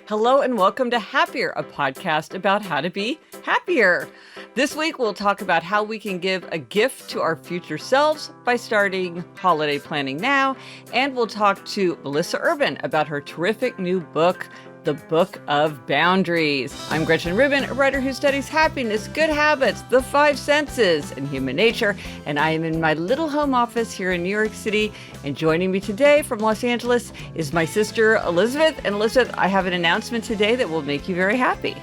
Hello and welcome to Happier, a podcast about how to be happier. This week, we'll talk about how we can give a gift to our future selves by starting holiday planning now. And we'll talk to Melissa Urban about her terrific new book, The Book of Boundaries. I'm Gretchen Rubin, a writer who studies happiness, good habits, the five senses, and human nature. And I am in my little home office here in New York City. And joining me today from Los Angeles is my sister, Elizabeth. And Elizabeth, I have an announcement today that will make you very happy.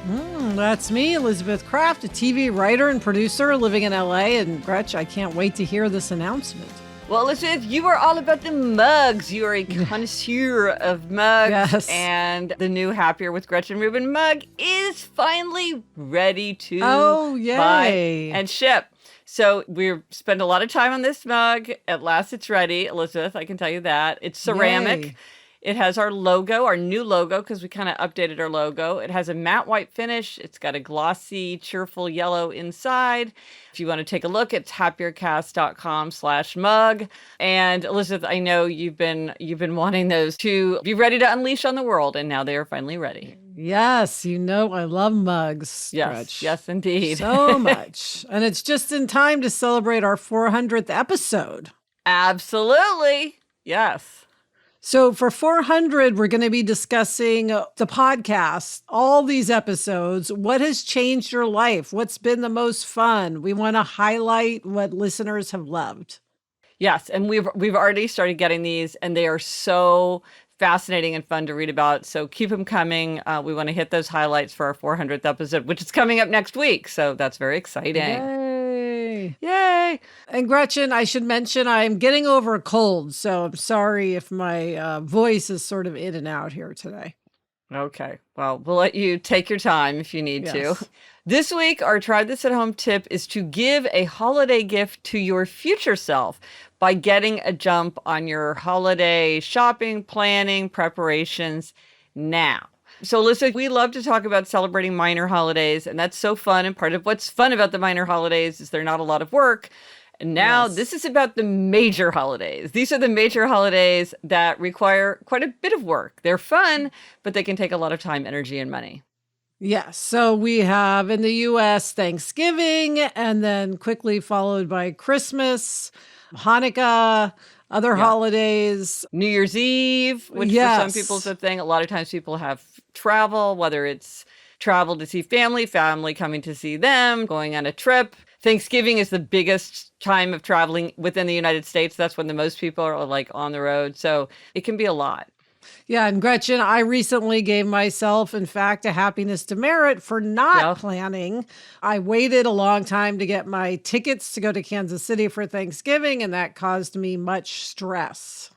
That's me, Elizabeth Kraft, a TV writer and producer living in LA. And Gretch, I can't wait to hear this announcement. Well, Elizabeth, you are all about the mugs. You are a connoisseur of mugs. Yes. And the new Happier with Gretchen Rubin mug is finally ready to buy and ship. So we've spent a lot of time on this mug. At last, it's ready, Elizabeth. I can tell you that. It's ceramic. Yay. It has our logo, our new logo, because we kind of updated our logo. It has a matte white finish. It's got a glossy, cheerful yellow inside. If you want to take a look, it's happiercast.com/mug. And Elizabeth, I know you've been wanting those to be ready to unleash on the world, and now they are finally ready. Yes, you know I love mugs, Yes, Gretch. yes, indeed. So much. And it's just in time to celebrate our 400th episode. Absolutely. Yes. So for 400, we're going to be discussing the podcast, all these episodes. What has changed your life? What's been the most fun? We want to highlight what listeners have loved. Yes, and we've already started getting these, and they are so fascinating and fun to read about. So keep them coming. We want to hit those highlights for our 400th episode, which is coming up next week. So that's very exciting. Yay! And Gretchen, I should mention I'm getting over a cold, so I'm sorry if my voice is sort of in and out here today. Okay. Well, we'll let you take your time if you need to. This week, our Try This at Home tip is to give a holiday gift to your future self by getting a jump on your holiday shopping, planning, preparations now. So, Alyssa, we love to talk about celebrating minor holidays, and that's so fun. And part of what's fun about the minor holidays is they're not a lot of work. And now this is about the major holidays. These are the major holidays that require quite a bit of work. They're fun, but they can take a lot of time, energy, and money. Yes. So we have in the U.S. Thanksgiving, and then quickly followed by Christmas, Hanukkah, other holidays. New Year's Eve, which for some people is a thing. A lot of times people have travel, whether it's travel to see family coming to see them, going on a trip. Thanksgiving is the biggest time of traveling within the United States. That's when the most people are like on the road. So it can be a lot. Yeah. And Gretchen, I recently gave myself, in fact, a happiness demerit for not planning. I waited a long time to get my tickets to go to Kansas City for Thanksgiving, and that caused me much stress.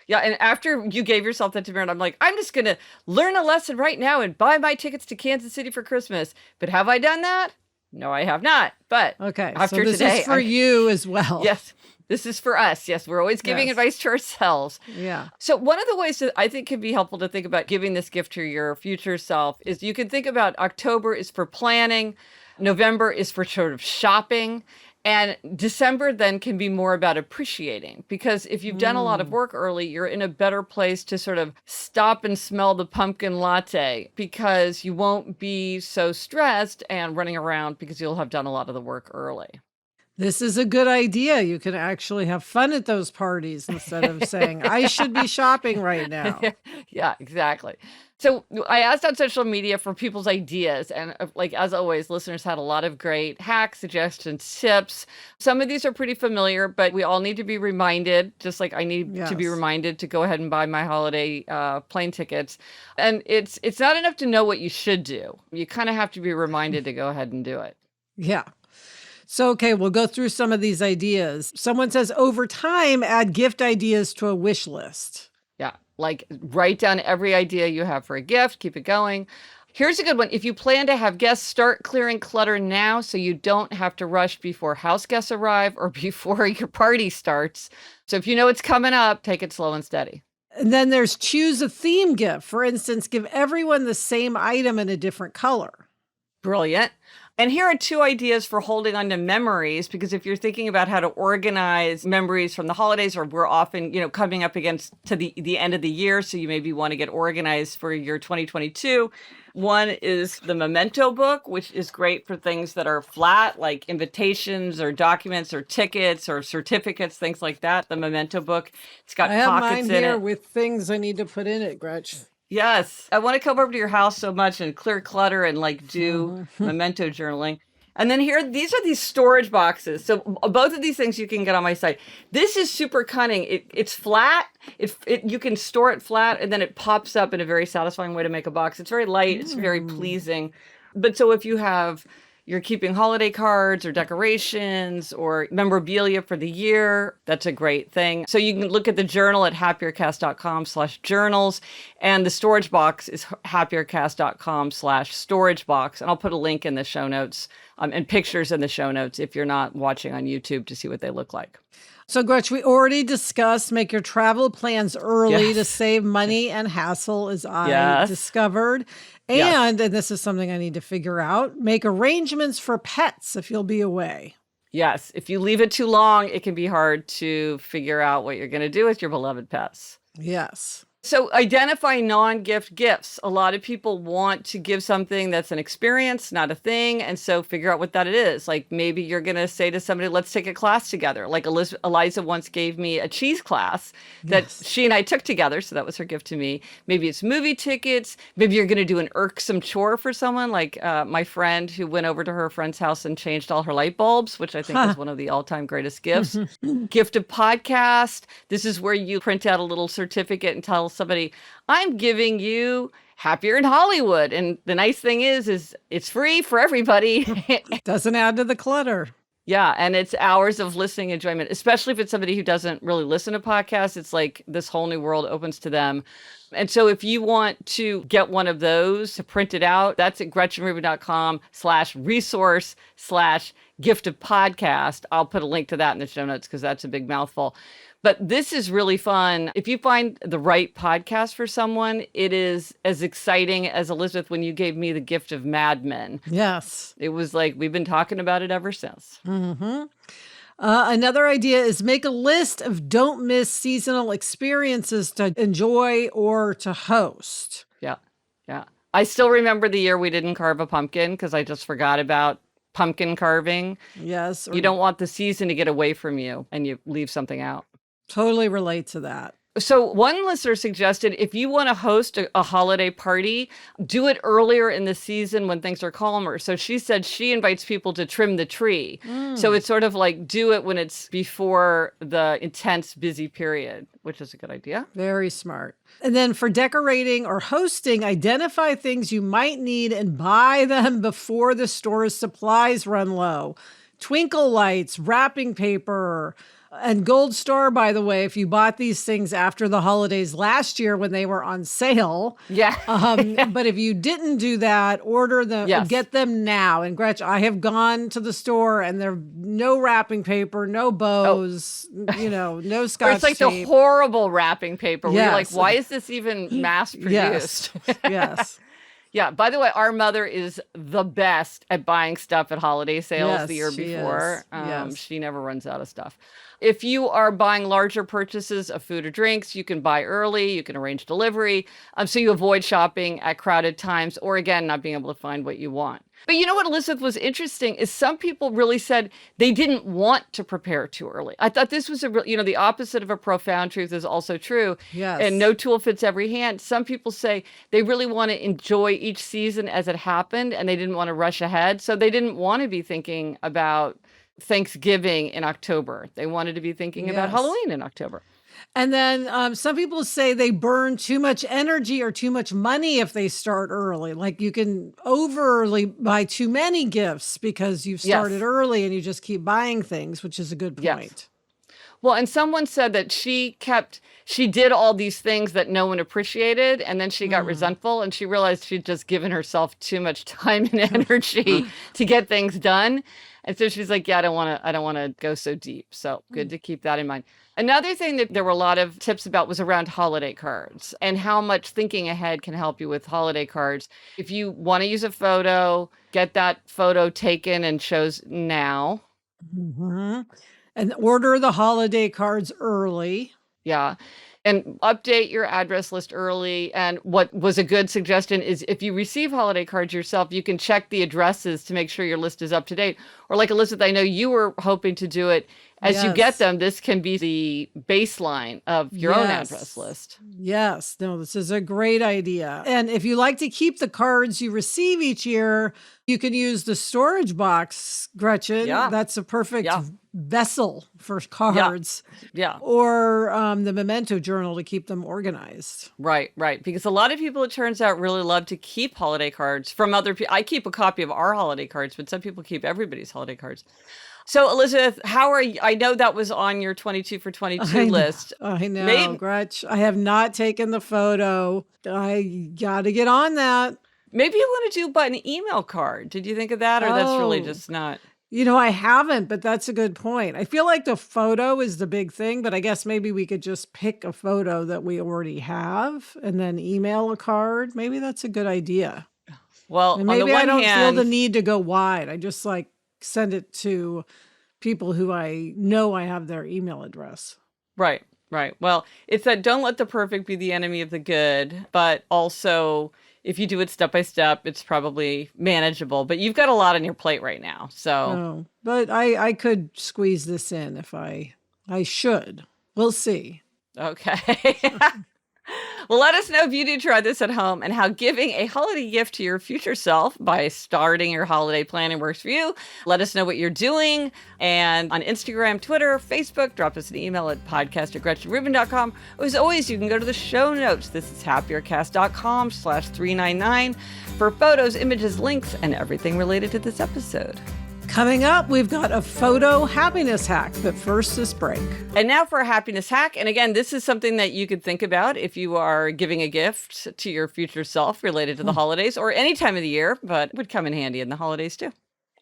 Yeah, and after you gave yourself that demerit, I'm like, I'm just going to learn a lesson right now and buy my tickets to Kansas City for Christmas. But have I done that? No, I have not. But after so this today, is for you as well. Yes, this is for us. Yes, we're always giving advice to ourselves. Yeah. So one of the ways that I think can be helpful to think about giving this gift to your future self is you can think about October is for planning, November is for sort of shopping, and December then can be more about appreciating, because if you've done a lot of work early, you're in a better place to sort of stop and smell the pumpkin latte, because you won't be so stressed and running around because you'll have done a lot of the work early. This is a good idea. You can actually have fun at those parties instead of saying, I should be shopping right now. Yeah, exactly. So I asked on social media for people's ideas. And like, as always, listeners had a lot of great hacks, suggestions, tips. Some of these are pretty familiar, but we all need to be reminded, just like I need to be reminded to go ahead and buy my holiday plane tickets. And it's not enough to know what you should do. You kind of have to be reminded to go ahead and do it. Yeah. So, okay, we'll go through some of these ideas. Someone says, over time, add gift ideas to a wish list. Yeah, like write down every idea you have for a gift, keep it going. Here's a good one. If you plan to have guests, start clearing clutter now so you don't have to rush before house guests arrive or before your party starts. So if you know it's coming up, take it slow and steady. And then there's choose a theme gift. For instance, give everyone the same item in a different color. Brilliant. And here are 2 ideas for holding on to memories, because if you're thinking about how to organize memories from the holidays, or we're often, coming up against to the end of the year, so you maybe want to get organized for your 2022. One is the Memento book, which is great for things that are flat, like invitations or documents or tickets or certificates, things like that. The Memento book, it's got pockets in it. I have mine here with things I need to put in it, Gretchen. Yes. I want to come over to your house so much and clear clutter and do memento journaling. And then these are these storage boxes. So both of these things you can get on my site. This is super cunning. It's flat. You can store it flat, and then it pops up in a very satisfying way to make a box. It's very light. It's very pleasing. But so if you're keeping holiday cards or decorations or memorabilia for the year, that's a great thing. So you can look at the journal at happiercast.com/journals, and the storage box is happiercast.com/storagebox. And I'll put a link in the show notes and pictures in the show notes if you're not watching on YouTube to see what they look like. So, Gretchen, we already discussed make your travel plans early to save money and hassle, as I discovered. And this is something I need to figure out, make arrangements for pets if you'll be away. Yes. If you leave it too long, it can be hard to figure out what you're going to do with your beloved pets. Yes. So identify non-gift gifts. A lot of people want to give something that's an experience, not a thing. And so figure out what that it is. Like maybe you're going to say to somebody, let's take a class together. Like Eliza once gave me a cheese class that she and I took together. So that was her gift to me. Maybe it's movie tickets. Maybe you're going to do an irksome chore for someone. Like my friend who went over to her friend's house and changed all her light bulbs, which I think is one of the all-time greatest gifts. Gift of podcast. This is where you print out a little certificate and tell somebody, I'm giving you Happier in Hollywood. And the nice thing is it's free for everybody. Doesn't add to the clutter. Yeah. And it's hours of listening enjoyment, especially if it's somebody who doesn't really listen to podcasts. It's like this whole new world opens to them. And so if you want to get one of those to print it out, that's at GretchenRubin.com/resource/gift of podcast. I'll put a link to that in the show notes because that's a big mouthful. But this is really fun. If you find the right podcast for someone, it is as exciting as Elizabeth when you gave me the gift of Mad Men. Yes. It was like, we've been talking about it ever since. Another idea is make a list of don't miss seasonal experiences to enjoy or to host. Yeah. Yeah. I still remember the year we didn't carve a pumpkin because I just forgot about pumpkin carving. Yes. You don't want the season to get away from you and you leave something out. Totally relate to that. So one listener suggested if you want to host a holiday party, do it earlier in the season when things are calmer. So she said she invites people to trim the tree. So it's sort of like do it when it's before the intense busy period, which is a good idea. Very smart. And then for decorating or hosting, identify things you might need and buy them before the store's supplies run low. Twinkle lights, wrapping paper, and Gold Star, by the way, if you bought these things after the holidays last year when they were on sale. But if you didn't do that, order them, get them now. And Gretchen, I have gone to the store and there no wrapping paper, no bows, no Scotch tape. It's like the horrible wrapping paper. Where you're like, why is this even mass produced? Yes. Yeah. By the way, our mother is the best at buying stuff at holiday sales the year before. She never runs out of stuff. If you are buying larger purchases of food or drinks, you can buy early, you can arrange delivery, so you avoid shopping at crowded times or, again, not being able to find what you want. But you know what, Elizabeth, was interesting is some people really said they didn't want to prepare too early. I thought this was the opposite of a profound truth is also true. Yes. And no tool fits every hand. Some people say they really want to enjoy each season as it happened and they didn't want to rush ahead. So they didn't want to be thinking about Thanksgiving in October. They wanted to be thinking about Halloween in October. And then some people say they burn too much energy or too much money if they start early. Like you can overly buy too many gifts because you've started early and you just keep buying things, which is a good point. Yes. Well, and someone said that she did all these things that no one appreciated, and then she got resentful, and she realized she'd just given herself too much time and energy to get things done. And so she's like, yeah, I don't want to go so deep. So good to keep that in mind. Another thing that there were a lot of tips about was around holiday cards and how much thinking ahead can help you with holiday cards. If you want to use a photo, get that photo taken and chose now. Mm-hmm. And order the holiday cards early. Yeah. And update your address list early. And what was a good suggestion is if you receive holiday cards yourself, you can check the addresses to make sure your list is up to date. Or like Elizabeth, I know you were hoping to do it. As you get them, this can be the baseline of your own address list. Yes. No, this is a great idea. And if you like to keep the cards you receive each year, you can use the storage box, Gretchen. Yeah. That's a perfect vessel for cards. Yeah. Or the memento journal to keep them organized. Right. Because a lot of people, it turns out, really love to keep holiday cards from other people. I keep a copy of our holiday cards, but some people keep everybody's holiday cards. So, Elizabeth, how are you? I know that was on your 22 for 22 list. I know, Gretch. I have not taken the photo. I got to get on that. Maybe you want to do but an email card. Did you think of that? Or that's really just not? I haven't, but that's a good point. I feel like the photo is the big thing, but I guess maybe we could just pick a photo that we already have and then email a card. Maybe that's a good idea. Well, and maybe I don't feel the need to go wide. I just send it to people who I know I have their email address. Right. Well, it's that don't let the perfect be the enemy of the good, but also if you do it step by step, it's probably manageable. But you've got a lot on your plate right now. So, but I could squeeze this in if I should. We'll see. Okay. Well, let us know if you do try this at home and how giving a holiday gift to your future self by starting your holiday planning works for you. Let us know what you're doing. And on Instagram, Twitter, Facebook, drop us an email at podcast@GretchenRubin.com. As always, you can go to the show notes. This is happiercast.com/399 for photos, images, links, and everything related to this episode. Coming up, we've got a photo happiness hack, but first this break. And now for a happiness hack. And again, this is something that you could think about if you are giving a gift to your future self related to the holidays or any time of the year, but would come in handy in the holidays too.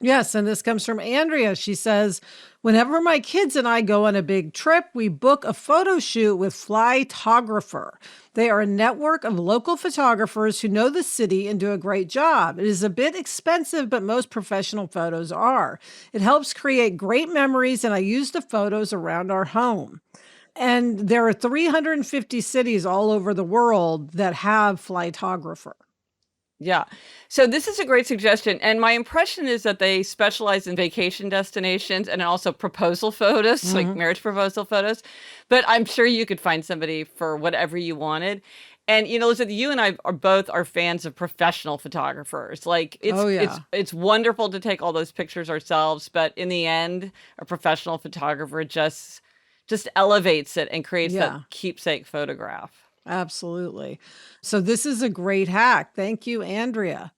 Yes, and this comes from Andrea. She says, whenever my kids and I go on a big trip, we book a photo shoot with Flytographer. They are a network of local photographers who know the city and do a great job. It is a bit expensive, but most professional photos are. It helps create great memories, and I use the photos around our home. And there are 350 cities all over the world that have Flytographer. Yeah. So this is a great suggestion. And my impression is that they specialize in vacation destinations and also proposal photos, like marriage proposal photos. But I'm sure you could find somebody for whatever you wanted. And, Elizabeth, you and I are fans of professional photographers. Like, it's wonderful to take all those pictures ourselves. But in the end, a professional photographer just elevates it and creates that keepsake photograph. Absolutely. So this is a great hack. Thank you, Andrea.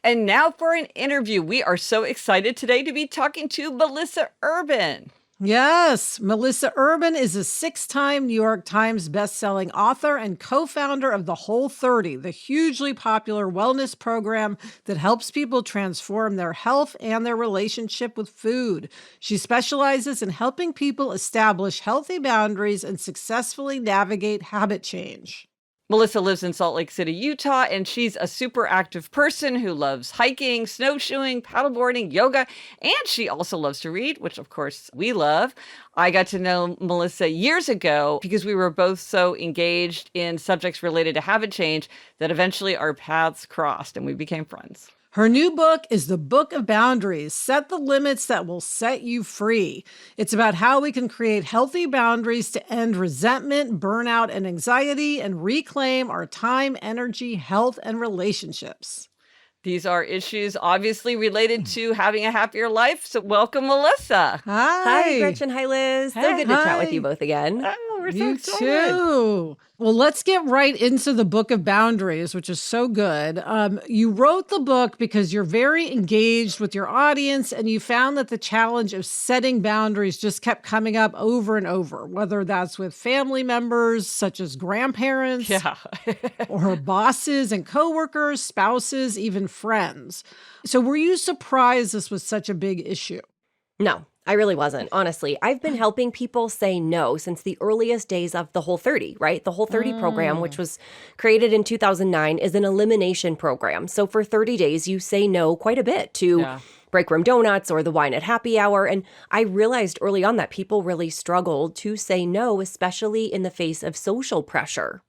And now for an interview. We are so excited today to be talking to Melissa Urban. Yes, Melissa Urban is a 6-time New York Times bestselling author and co-founder of the Whole30, the hugely popular wellness program that helps people transform their health and their relationship with food. She specializes in helping people establish healthy boundaries and successfully navigate habit change. Melissa lives in Salt Lake City, Utah, and she's a super active person who loves hiking, snowshoeing, paddleboarding, yoga, and she also loves to read, which of course we love. I got to know Melissa years ago because we were both so engaged in subjects related to habit change that eventually our paths crossed and we became friends. Her new book is The Book of Boundaries, Set the Limits That Will Set You Free. It's about how we can create healthy boundaries to end resentment, burnout, and anxiety and reclaim our time, energy, health, and relationships. These are issues obviously related to having a happier life. So welcome, Melissa. Hi. Hi, Gretchen. Hi, Liz. So good to chat with you both again. Oh, We're so You excited. too. Well, let's get right into the book of boundaries, which is so good. You wrote the book because you're very engaged with your audience, and you found that the challenge of setting boundaries just kept coming up over and over, whether that's with family members, such as grandparents, or bosses and coworkers, spouses, even friends. So were you surprised this was such a big issue? No, I really wasn't. Honestly, I've been helping people say no since the earliest days of the Whole30, right? The Whole30 program, which was created in 2009, is an elimination program. So for 30 days, you say no quite a bit to break room donuts or the wine at happy hour. And I realized early on that people really struggled to say no, especially in the face of social pressure.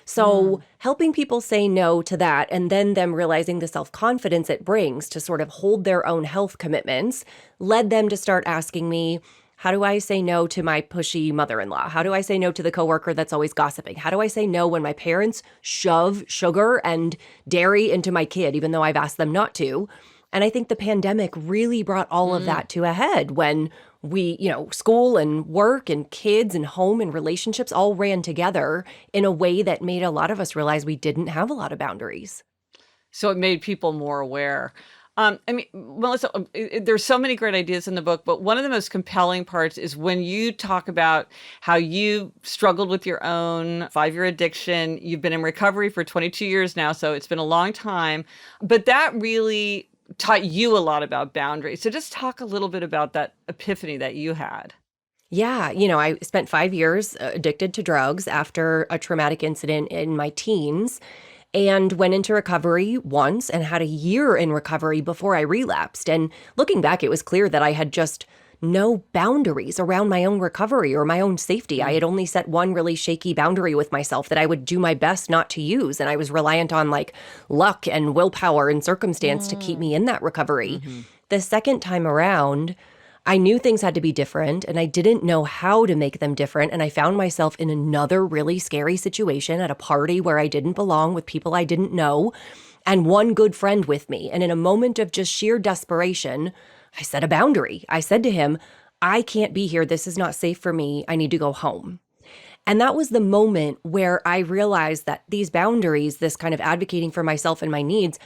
So helping people say no to that, and then them realizing the self-confidence it brings to sort of hold their own health commitments, led them to start asking me, how do I say no to my pushy mother-in-law? How do I say no to the coworker that's always gossiping? How do I say no when my parents shove sugar and dairy into my kid, even though I've asked them not to? And I think the pandemic really brought all of that to a head when we, school and work and kids and home and relationships all ran together in a way that made a lot of us realize we didn't have a lot of boundaries. So it made people more aware. Melissa, there's so many great ideas in the book, but one of the most compelling parts is when you talk about how you struggled with your own 5-year addiction. You've been in recovery for 22 years now, so it's been a long time. But that really taught you a lot about boundaries. So just talk a little bit about that epiphany that you had. Yeah, I spent 5 years addicted to drugs after a traumatic incident in my teens and went into recovery once and had a year in recovery before I relapsed. And looking back, it was clear that I had just no boundaries around my own recovery or my own safety. I had only set one really shaky boundary with myself that I would do my best not to use. And I was reliant on luck and willpower and circumstance to keep me in that recovery. The second time around, I knew things had to be different and I didn't know how to make them different. And I found myself in another really scary situation at a party where I didn't belong with people I didn't know and one good friend with me. And in a moment of just sheer desperation, I set a boundary. I said to him, I can't be here. This is not safe for me. I need to go home. And that was the moment where I realized that these boundaries, this kind of advocating for myself and my needs,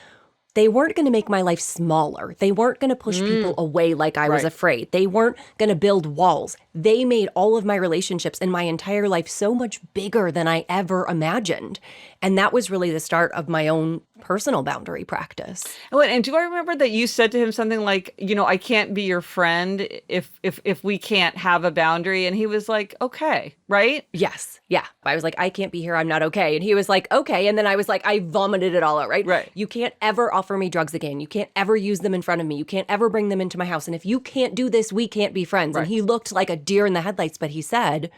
they weren't going to make my life smaller. They weren't going to push people away like I was afraid. They weren't going to build walls. They made all of my relationships and my entire life so much bigger than I ever imagined. And that was really the start of my own personal boundary practice. And do I remember that you said to him something like, I can't be your friend if we can't have a boundary? And he was like, okay, right? Yes. Yeah. I was like, I can't be here. I'm not okay. And he was like, okay. And then I was like, I vomited it all out, right? Right. You can't ever offer me drugs again. You can't ever use them in front of me. You can't ever bring them into my house. And if you can't do this, we can't be friends. Right. And he looked like a deer in the headlights, but he said,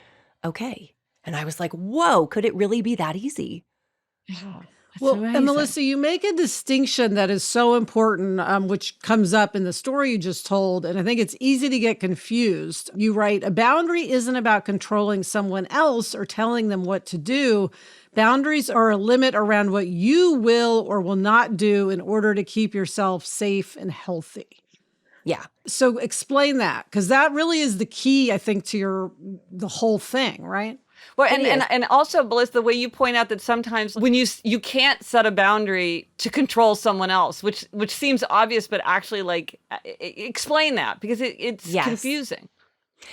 okay. And I was like, whoa, could it really be that easy? Yeah. Well, and Melissa, you make a distinction that is so important, which comes up in the story you just told. And I think it's easy to get confused. You write, a boundary isn't about controlling someone else or telling them what to do. Boundaries are a limit around what you will or will not do in order to keep yourself safe and healthy. Yeah. So explain that, because that really is the key, I think, to the whole thing, right? Well, and also, Melissa, the way you point out that sometimes when you can't set a boundary to control someone else, which seems obvious, but actually explain that because it's confusing.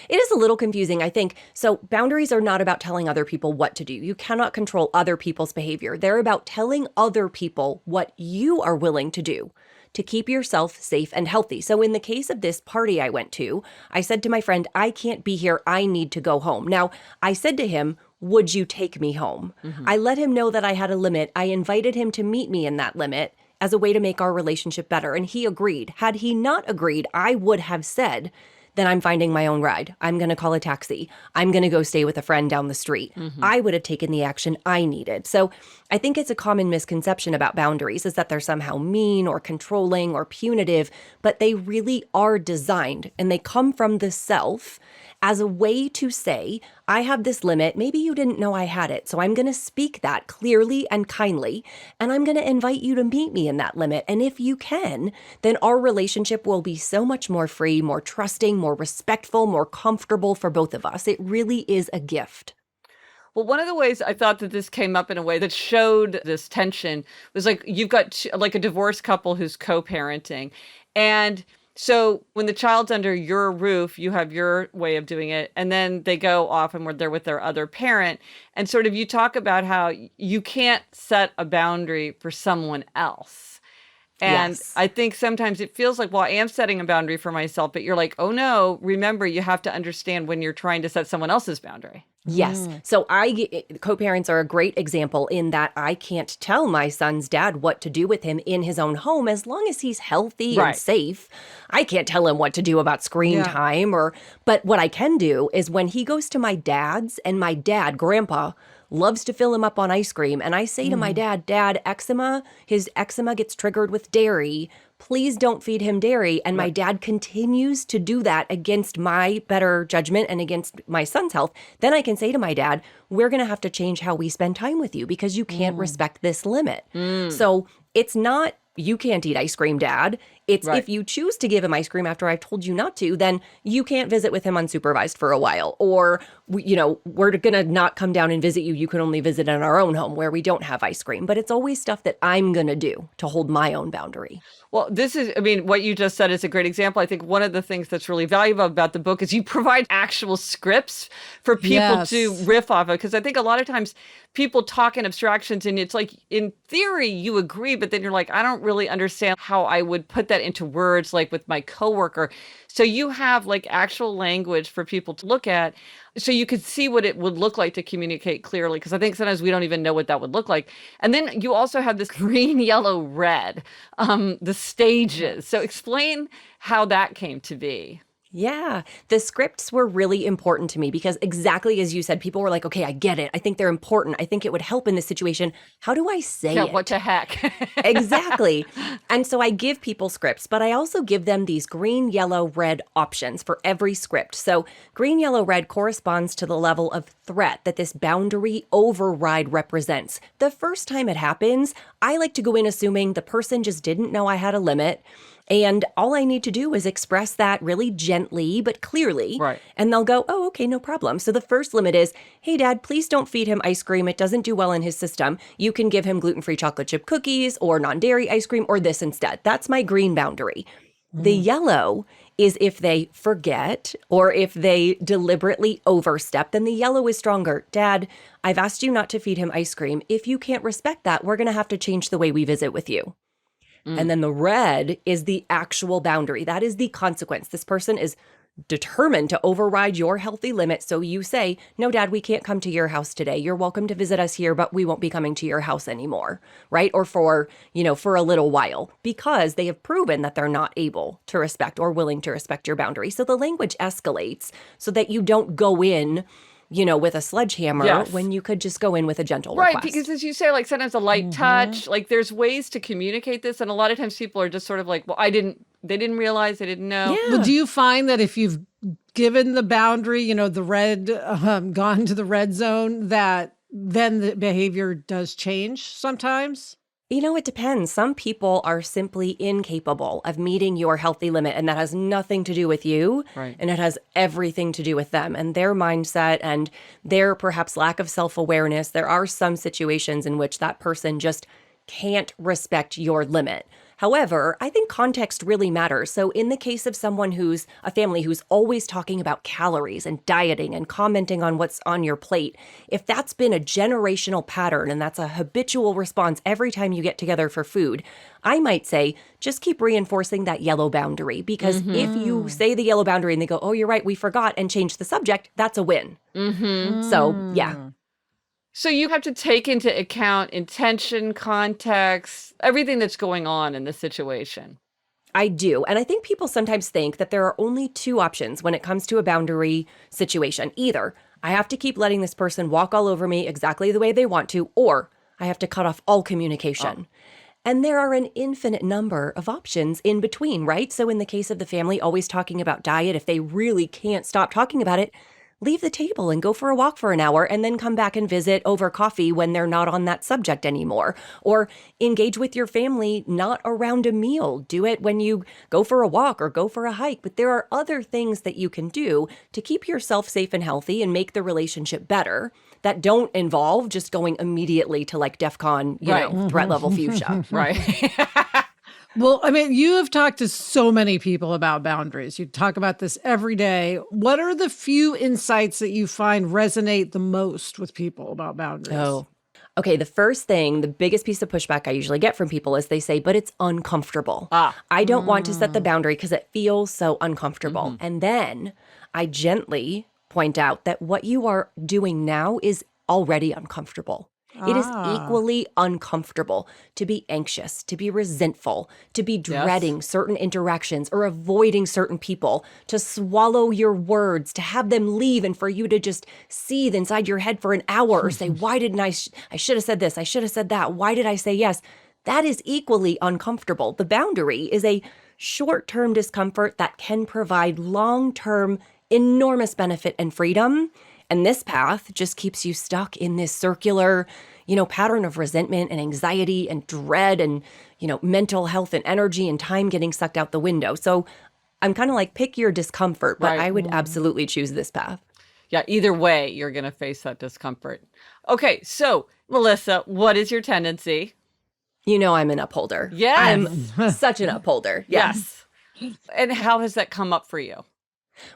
It is a little confusing, I think. So boundaries are not about telling other people what to do. You cannot control other people's behavior. They're about telling other people what you are willing to do to keep yourself safe and healthy. So in the case of this party I went to, I said to my friend, I can't be here. I need to go home. Now, I said to him, would you take me home? I let him know that I had a limit. I invited him to meet me in that limit as a way to make our relationship better. And he agreed. Had he not agreed, I would have said, then I'm finding my own ride. I'm going to call a taxi. I'm going to go stay with a friend down the street. I would have taken the action I needed. So I think it's a common misconception about boundaries is that they're somehow mean or controlling or punitive, but they really are designed and they come from the self as a way to say, I have this limit. Maybe you didn't know I had it. So I'm going to speak that clearly and kindly, and I'm going to invite you to meet me in that limit. And if you can, then our relationship will be so much more free, more trusting, more respectful, more comfortable for both of us. It really is a gift. Well, one of the ways I thought that this came up in a way that showed this tension was like you've got like a divorced couple who's co-parenting. And so when the child's under your roof, you have your way of doing it. And then they go off and they're with their other parent. And sort of you talk about how you can't set a boundary for someone else. And Yes. I think sometimes it feels like, well, I am setting a boundary for myself, but you're like, oh no, remember, you have to understand when you're trying to set someone else's boundary. Yes. So co-parents are a great example in that I can't tell my son's dad what to do with him in his own home as long as he's healthy Right. and safe. I can't tell him what to do about screen time but what I can do is when he goes to my dad's and my dad, grandpa, loves to fill him up on ice cream. And I say to my dad, his eczema gets triggered with dairy. Please don't feed him dairy. And my dad continues to do that against my better judgment and against my son's health. Then I can say to my dad, we're going to have to change how we spend time with you because you can't respect this limit. So it's not, you can't eat ice cream, Dad. It's if you choose to give him ice cream after I've told you not to, then you can't visit with him unsupervised for a while. Or, we're going to not come down and visit you. You can only visit in our own home where we don't have ice cream. But it's always stuff that I'm going to do to hold my own boundary. Well, what you just said is a great example. I think one of the things that's really valuable about the book is you provide actual scripts for people to riff off of. Because I think a lot of times people talk in abstractions and it's like, in theory, you agree, but then you're like, I don't really understand how I would put that into words, like with my coworker. So you have like actual language for people to look at so you could see what it would look like to communicate clearly. Because I think sometimes we don't even know what that would look like. And then you also have this green, yellow, red, the stages. So explain how that came to be. Yeah, the scripts were really important to me because exactly as you said, people were like, okay, I get it. I think they're important. I think it would help in this situation. How do I say it? What the heck? Exactly. And so I give people scripts, but I also give them these green, yellow, red options for every script. So green, yellow, red corresponds to the level of threat that this boundary override represents. The first time it happens, I like to go in assuming the person just didn't know I had a limit. And all I need to do is express that really gently, but clearly. Right. And they'll go, oh, okay, no problem. So the first limit is, hey, Dad, please don't feed him ice cream. It doesn't do well in his system. You can give him gluten-free chocolate chip cookies or non-dairy ice cream or this instead. That's my green boundary. The yellow is if they forget or if they deliberately overstep, then the yellow is stronger. Dad, I've asked you not to feed him ice cream. If you can't respect that, we're going to have to change the way we visit with you. And then the red is the actual boundary. That is the consequence. This person is determined to override your healthy limit. So you say, no, Dad, we can't come to your house today. You're welcome to visit us here, but we won't be coming to your house anymore, right? Or for a little while, because they have proven that they're not able to respect or willing to respect your boundary. So the language escalates so that you don't go in with a sledgehammer when you could just go in with a gentle request. Right, because as you say, like sometimes a light touch, like there's ways to communicate this. And a lot of times people are just sort of like, well, they didn't realize, they didn't know. Yeah. Well, do you find that if you've given the boundary, the red, gone to the red zone, that then the behavior does change sometimes? It depends. Some people are simply incapable of meeting your healthy limit, and that has nothing to do with you. Right. And it has everything to do with them and their mindset and their perhaps lack of self-awareness. There are some situations in which that person just can't respect your limit. However, I think context really matters. So in the case of someone who's a family who's always talking about calories and dieting and commenting on what's on your plate, if that's been a generational pattern and that's a habitual response every time you get together for food, I might say, just keep reinforcing that yellow boundary. Because if you say the yellow boundary and they go, oh, you're right, we forgot, and change the subject, that's a win. So, yeah. So you have to take into account intention, context, everything that's going on in this situation. I do. And I think people sometimes think that there are only two options when it comes to a boundary situation. Either I have to keep letting this person walk all over me exactly the way they want to, or I have to cut off all communication. And there are an infinite number of options in between, right? So in the case of the family always talking about diet, if they really can't stop talking about it, leave the table and go for a walk for an hour and then come back and visit over coffee when they're not on that subject anymore. Or engage with your family not around a meal. Do it when you go for a walk or go for a hike. But there are other things that you can do to keep yourself safe and healthy and make the relationship better that don't involve just going immediately to like DEFCON, you know, threat level fuchsia. Right. Well, I mean, you have talked to so many people about boundaries. You talk about this every day. What are the few insights that you find resonate the most with people about boundaries? Oh, okay. The first thing, the biggest piece of pushback I usually get from people is they say, but it's uncomfortable. I don't want to set the boundary because it feels so uncomfortable. And then I gently point out that what you are doing now is already uncomfortable. It is equally uncomfortable to be anxious, to be resentful, to be dreading certain interactions or avoiding certain people, to swallow your words, to have them leave and for you to just seethe inside your head for an hour or say, why didn't I should have said this, I should have said that, why did I say yes? That is equally uncomfortable. The boundary is a short-term discomfort that can provide long-term enormous benefit and freedom. And this path just keeps you stuck in this circular, you know, pattern of resentment and anxiety and dread and, you know, mental health and energy and time getting sucked out the window. So I'm kind of like, pick your discomfort, but I would absolutely choose this path. Yeah, either way, you're going to face that discomfort. Okay, so Melissa, what is your tendency? You know, I'm an upholder. Yes. I'm such an upholder. Yes. And how has that come up for you?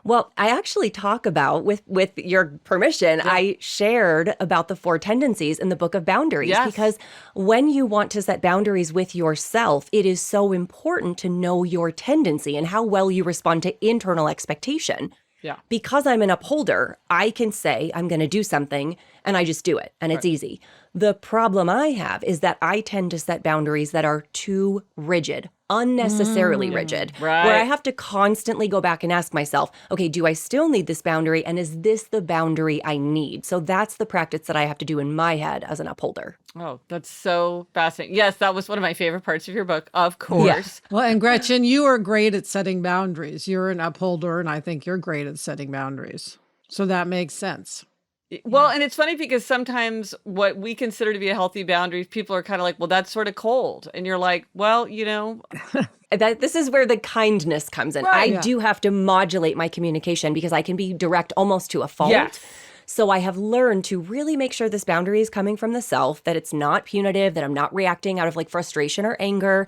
Well, I actually talk about, with your permission, I shared about the Four Tendencies in the book of Boundaries. Because when you want to set boundaries with yourself, it is so important to know your tendency and how well you respond to internal expectation. Yeah. Because I'm an upholder, I can say I'm going to do something and I just do it and it's easy. The problem I have is that I tend to set boundaries that are too rigid, unnecessarily rigid, where I have to constantly go back and ask myself, okay, do I still need this boundary? And is this the boundary I need? So that's the practice that I have to do in my head as an upholder. Oh, that's so fascinating. Yes, that was one of my favorite parts of your book, of course. Yeah. Well, and Gretchen, you are great at setting boundaries. You're an upholder, and I think you're great at setting boundaries. So that makes sense. Well, and it's funny because sometimes what we consider to be a healthy boundary, people are kind of like, well, that's sort of cold. And you're like, well, you know. This is where the kindness comes in. I do have to modulate my communication because I can be direct almost to a fault. Yes. So I have learned to really make sure this boundary is coming from the self, that it's not punitive, that I'm not reacting out of like frustration or anger.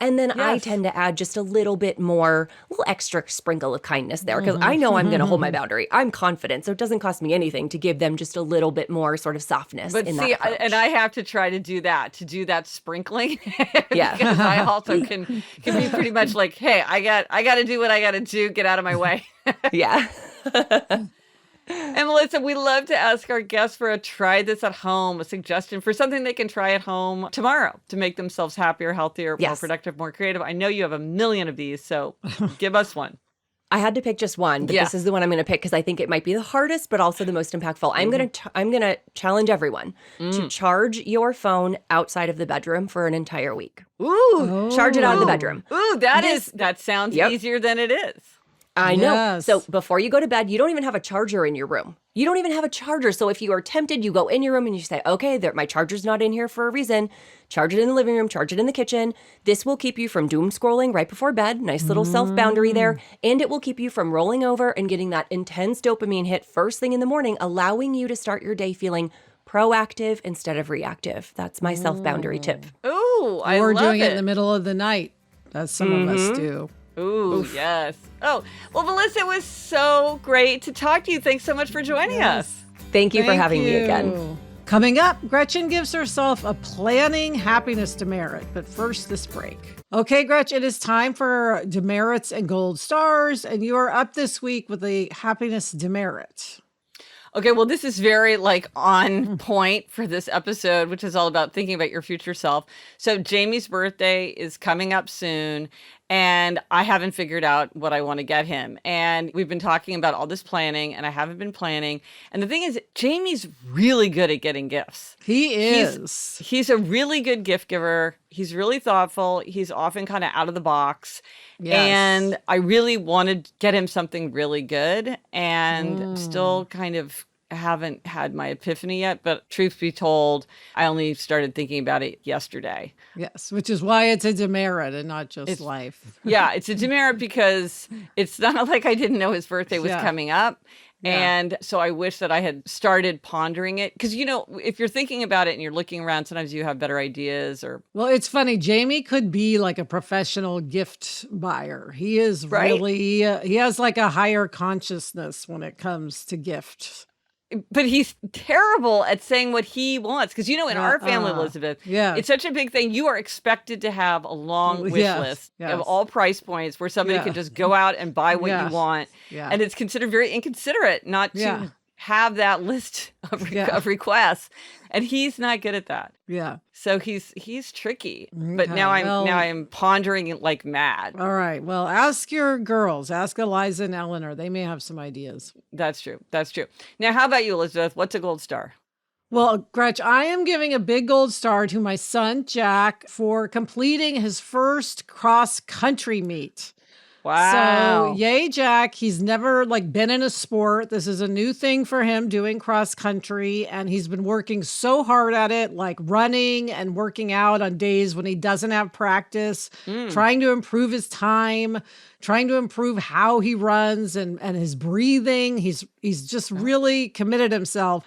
And then I tend to add just a little bit more, a little extra sprinkle of kindness there because I know I'm going to hold my boundary. I'm confident. So it doesn't cost me anything to give them just a little bit more sort of softness in that approach. And I have to try to do that sprinkling. Because I also can be pretty much like, hey, I got to do what I got to do. Get out of my way. Yeah. And Melissa, we love to ask our guests for a try this at home, a suggestion for something they can try at home tomorrow to make themselves happier, healthier, more productive, more creative. I know you have a million of these, so give us one. I had to pick just one, but this is the one I'm going to pick because I think it might be the hardest, but also the most impactful. I'm going to challenge everyone to charge your phone outside of the bedroom for an entire week. Ooh, charge it out of the bedroom. Ooh, that sounds easier than it is. I know. Yes. So before you go to bed, you don't even have a charger in your room. You don't even have a charger. So if you are tempted, you go in your room and you say, okay, my charger's not in here for a reason. Charge it in the living room, charge it in the kitchen. This will keep you from doom scrolling right before bed. Nice little self-boundary there. And it will keep you from rolling over and getting that intense dopamine hit first thing in the morning, allowing you to start your day feeling proactive instead of reactive. That's my self-boundary tip. Ooh, I love it. Or doing it in the middle of the night, as some of us do. Ooh, yes. Oh, well, Melissa, it was so great to talk to you. Thanks so much for joining us. Thank you for having me again. Coming up, Gretchen gives herself a planning happiness demerit. But first, this break. Okay, Gretchen, it is time for demerits and gold stars. And you are up this week with the happiness demerit. Okay, well, this is very on point for this episode, which is all about thinking about your future self. So Jamie's birthday is coming up soon, and I haven't figured out what I want to get him. And we've been talking about all this planning, and I haven't been planning. And the thing is, Jamie's really good at getting gifts. He is. He's a really good gift giver. He's really thoughtful. He's often kind of out of the box. Yes. And I really wanted to get him something really good, and still kind of haven't had my epiphany yet. But truth be told, I only started thinking about it yesterday. Yes, which is why it's a demerit and not just life. Yeah, it's a demerit because it's not like I didn't know his birthday was coming up. And so I wish that I had started pondering it. Because, if you're thinking about it and you're looking around, sometimes you have better ideas or. Well, it's funny. Jamie could be like a professional gift buyer. He is Right? really, he has like a higher consciousness when it comes to gifts. But he's terrible at saying what he wants. Because, in our family, Elizabeth, it's such a big thing. You are expected to have a long wish list of all price points where somebody can just go out and buy what you want. And it's considered very inconsiderate not to have that list of requests. And he's not good at that. Yeah. So he's tricky. But now I'm pondering it like mad. All right. Well, ask your girls. Ask Eliza and Eleanor. They may have some ideas. That's true. Now, how about you, Elizabeth? What's a gold star? Well, Gretch, I am giving a big gold star to my son, Jack, for completing his first cross-country meet. Wow. So, yay, Jack. He's never been in a sport. This is a new thing for him, doing cross country. And he's been working so hard at it, like running and working out on days when he doesn't have practice, trying to improve his time, trying to improve how he runs and his breathing. He's just really committed himself.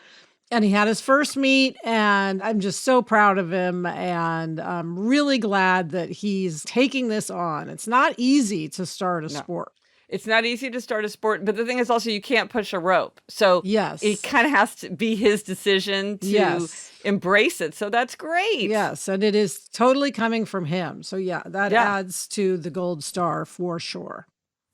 And he had his first meet, and I'm just so proud of him. And I'm really glad that he's taking this on. It's not easy to start a sport. It's not easy to start a sport, but the thing is also you can't push a rope. So it kind of has to be his decision to embrace it. So that's great. Yes, and it is totally coming from him. So that adds to the gold star for sure.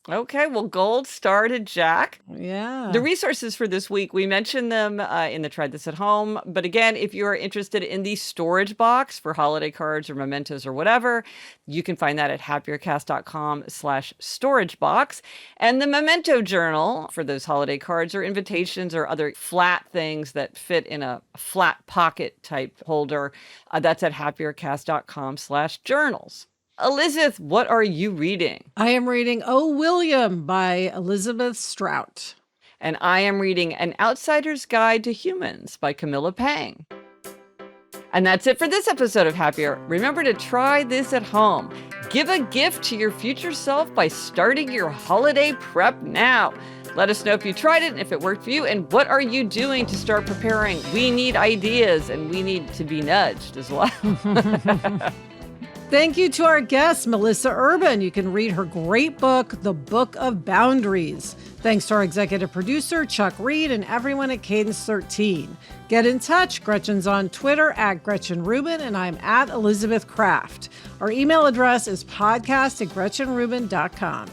Okay, well, gold star to Jack. Yeah. The resources for this week, we mentioned them in the Try This at Home. But again, if you are interested in the storage box for holiday cards or mementos or whatever, you can find that at happiercast.com/storage box. And the memento journal for those holiday cards or invitations or other flat things that fit in a flat pocket type holder, that's at happiercast.com/journals. Elizabeth, what are you reading? I am reading Oh, William by Elizabeth Strout. And I am reading An Outsider's Guide to Humans by Camilla Pang. And that's it for this episode of Happier. Remember to try this at home. Give a gift to your future self by starting your holiday prep now. Let us know if you tried it and if it worked for you, and what are you doing to start preparing? We need ideas, and we need to be nudged as well. Thank you to our guest, Melissa Urban. You can read her great book, The Book of Boundaries. Thanks to our executive producer, Chuck Reed, and everyone at Cadence 13. Get in touch. Gretchen's on Twitter at Gretchen Rubin, and I'm at Elizabeth Kraft. Our email address is podcast@GretchenRubin.com.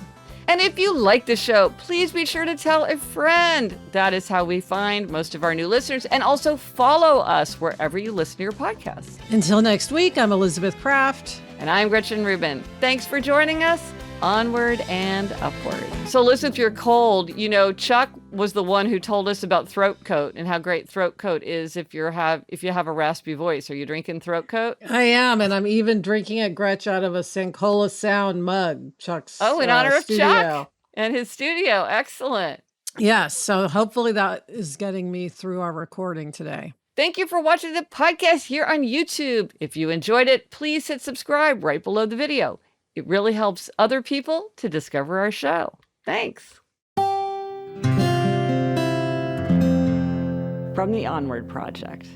And if you like the show, please be sure to tell a friend. That is how we find most of our new listeners. And also follow us wherever you listen to your podcasts. Until next week, I'm Elizabeth Kraft. And I'm Gretchen Rubin. Thanks for joining us. Onward and upward. So listen, if you're cold, Chuck was the one who told us about throat coat and how great throat coat is if you have a raspy voice. Are you drinking throat coat? I am, and I'm even drinking it, Gretch, out of a Sankola Sound mug. Chuck's in honor of studio. Chuck and his studio. Excellent. Yes, so hopefully that is getting me through our recording today. Thank you for watching the podcast here on YouTube. If you enjoyed it, please hit subscribe right below the video. It really helps other people to discover our show. Thanks. From the Onward Project.